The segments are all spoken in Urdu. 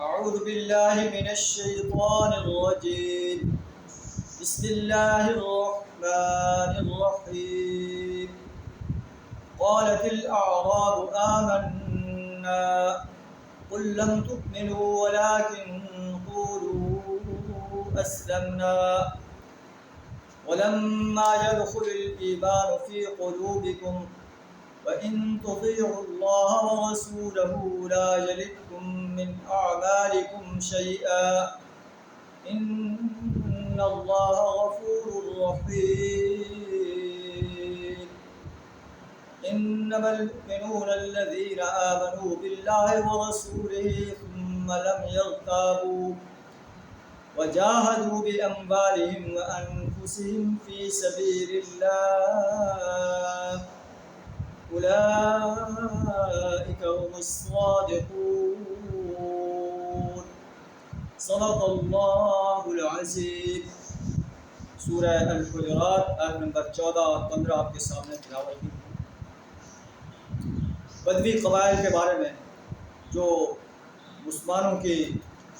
أعوذ بالله من الشيطان الرجيم. بسم الله الرحمن الرحيم. قالت الأعراب آمنا قل لم تؤمنوا ولكن قولوا أسلمنا ولما يدخل الإيمان في قلوبكم وإن تطيعوا الله ورسوله لا يلدكم من أعمالكم شيئا إن الله غفور رحيم. إنما المؤمنون الذين آمنوا بالله ورسوله ثم لم يرتابوا وجاهدوا بأموالهم وأنفسهم في سبيل الله أولئك هم الصادقون. صدق اللہ العظیم. سورہ الحجرات آیت نمبر 14 اور 15 آپ کے سامنے تلاوت کی. بدوی قبائل کے بارے میں جو مسلمانوں کی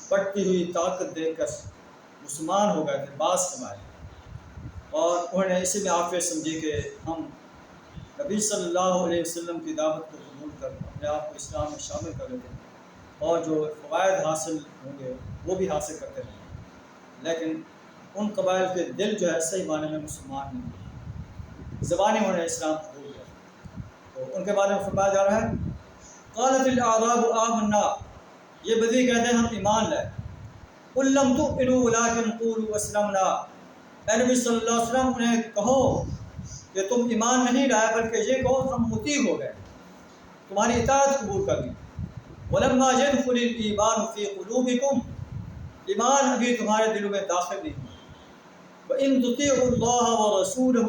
بڑھتی ہوئی طاقت دیکھ کر مسلمان ہو گئے تھے بعض قبائل، اور انہوں نے اسی میں آفیہ سمجھی کہ ہم نبی صلی اللہ علیہ وسلم کی دعوت کو قبول کر اپنے آپ کو اسلام میں شامل کر لیتے ہیں اور جو فوائد حاصل ہوں گے وہ بھی حاصل کرتے رہیں. لیکن ان قبائل کے دل جو ہے صحیح معنی میں مسلمان نہیں، زبانی انہوں نے اسلام قبول کیا. تو ان کے بارے میں فرمایا جا رہا ہے قالت الاعراب آمنا، یہ بدوی کہتے ہیں ہم ایمان لائے. قل لم تؤمنوا ولكن قولوا اسلمنا، اے نبی صلی اللہ علیہ وسلم انہیں کہو کہ تم ایمان نہیں لائے بلکہ یہ کہو ہم مطیع ہو گئے، تمہاری اطاعت قبول کر لی. ولما يدخل الایمان فی قلوبکم، ایمان ابھی تمہارے دلوں میں داخل نہیں ہوا. وان تطیعوا اللہ ورسولہ،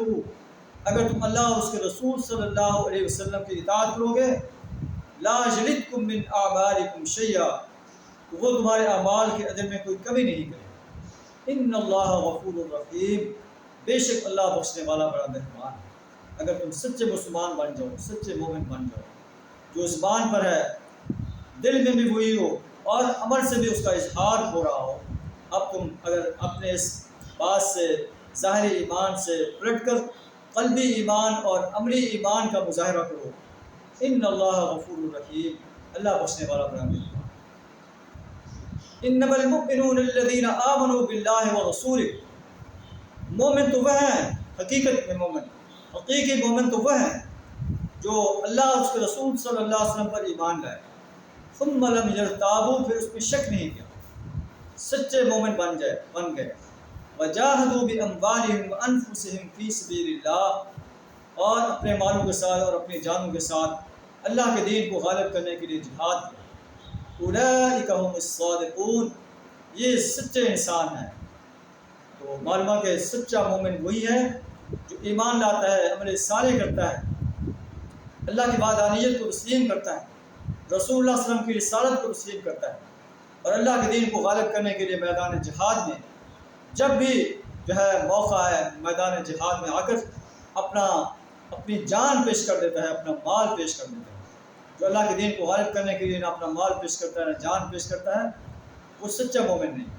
اگر تم اللہ اور اس کے رسول صلی اللہ علیہ وسلم کی اطاعت کرو گے، لا یلدکم من اعمالکم شیئا، وہ تمہارے اعمال کے عدل میں کوئی کمی نہیں کرے. ان اللہ غفور الرحیم، بے شک اللہ بخشنے والا بڑا مہربان ہے. اگر تم سچے مسلمان بن جاؤ، سچے مومن بن جاؤ، جو زبان پر ہے دل میں بھی وہی ہو اور عمل سے بھی اس کا اظہار ہو رہا ہو، اب تم اگر اپنے اس بات سے ظاہری ایمان سے پلٹ کر قلبی ایمان اور عملی ایمان کا مظاہرہ کرو، ان اللہ غفور الرحیم، اللہ بخشنے والا بڑا مہربان. انما المؤمنون الذین آمنوا باللہ ورسولہ، مومن تو وہ ہیں، حقیقت میں مومن، حقیقی مومن تو وہ ہیں جو اللہ اور اس کے رسول صلی اللہ علیہ وسلم پر ایمان لائے. ثم لم یرتابوا، پھر اس میں شک نہیں کیا، سچے مومن بن گئے. وجاہدوا باموالہم وانفسہم فی سبیل اللہ، اور اپنے مالوں کے ساتھ اور اپنی جانوں کے ساتھ اللہ کے دین کو غالب کرنے کے لیے جہاد کیا. اولئک هم الصادقون، یہ سچے انسان ہیں. تو معلوم کہ سچا مومن وہی ہے جو ایمان لاتا ہے، عمل صالح کرتا ہے، اللہ کی وحدانیت کو تسلیم کرتا ہے، رسول اللہ صلی اللہ علیہ وسلم کی رسالت کو تسلیم کرتا ہے، اور اللہ کے دین کو غالب کرنے کے لیے میدان جہاد میں جب بھی جو ہے موقع ہے میدان جہاد میں آ کر اپنی جان پیش کر دیتا ہے، اپنا مال پیش کر دیتا ہے. جو اللہ کے دین کو غالب کرنے کے لیے نہ اپنا مال پیش کرتا ہے نہ جان پیش کرتا ہے، وہ سچا مومن نہیں.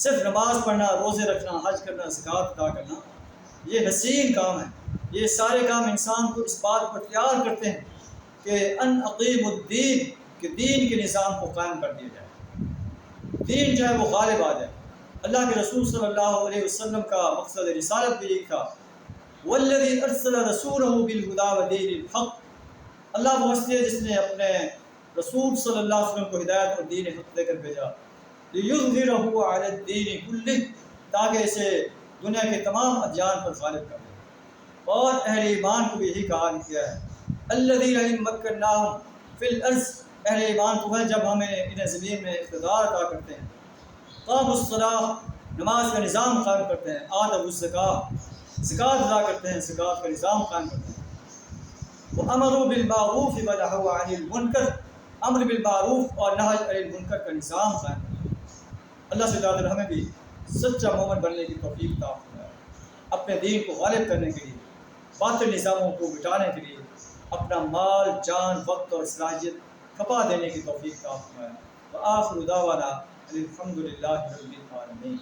صرف نماز پڑھنا، روزے رکھنا، حج کرنا، زکوٰۃ ادا کرنا یہ حسین کام ہے. یہ سارے کام انسان کو اس بات پر تیار کرتے ہیں کہ ان اقیم الدین، کہ دین کے نظام کو قائم کر دیا جائے، دین جو ہے وہ غالب آ جائے. اللہ کے رسول صلی اللہ علیہ وسلم کا مقصد رسالت بھی یہی تھا. والذی ارسل رسولہ بالہدی ودین الحق، اللہ وہ ہستی ہے جس نے اپنے رسول صلی اللہ علیہ وسلم کو ہدایت اور دین حق دے کر بھیجا. لیظہرہ علی الدین کلہ، تاکہ اسے دنیا کے تمام ادیان پر غالب کر دے. اور اہل ایمان کو بھی یہی کہا گیا ہے الذین ان مکناہم فی الارض، اہل ایمان تو ہے جب ہمیں انہیں زمین میں اقتدار عطا کرتے ہیں. قاموا الصلاۃ، نماز کا نظام قائم کرتے ہیں. آتوا الزکاۃ، زکوٰۃ ادا کرتے ہیں، زکوٰۃ کا نظام قائم کرتے ہیں. وامروا بالمعروف ونہوا عن المنکر، امر بالمعروف اور نہی عن المنکر کا نظام قائم کرتے ہیں. اللہ سے تعالیٰ ہمیں بھی سچا مومن بننے کی توفیق عطا فرمائے، اپنے دین کو غالب کرنے کے لیے، باطل نظاموں کو مٹانے کے لیے اپنا مال، جان، وقت اور صلاحیت کھپا دینے کی توفیق عطا فرمائے. وآخر دعوانا الحمد للہ رب العالمین.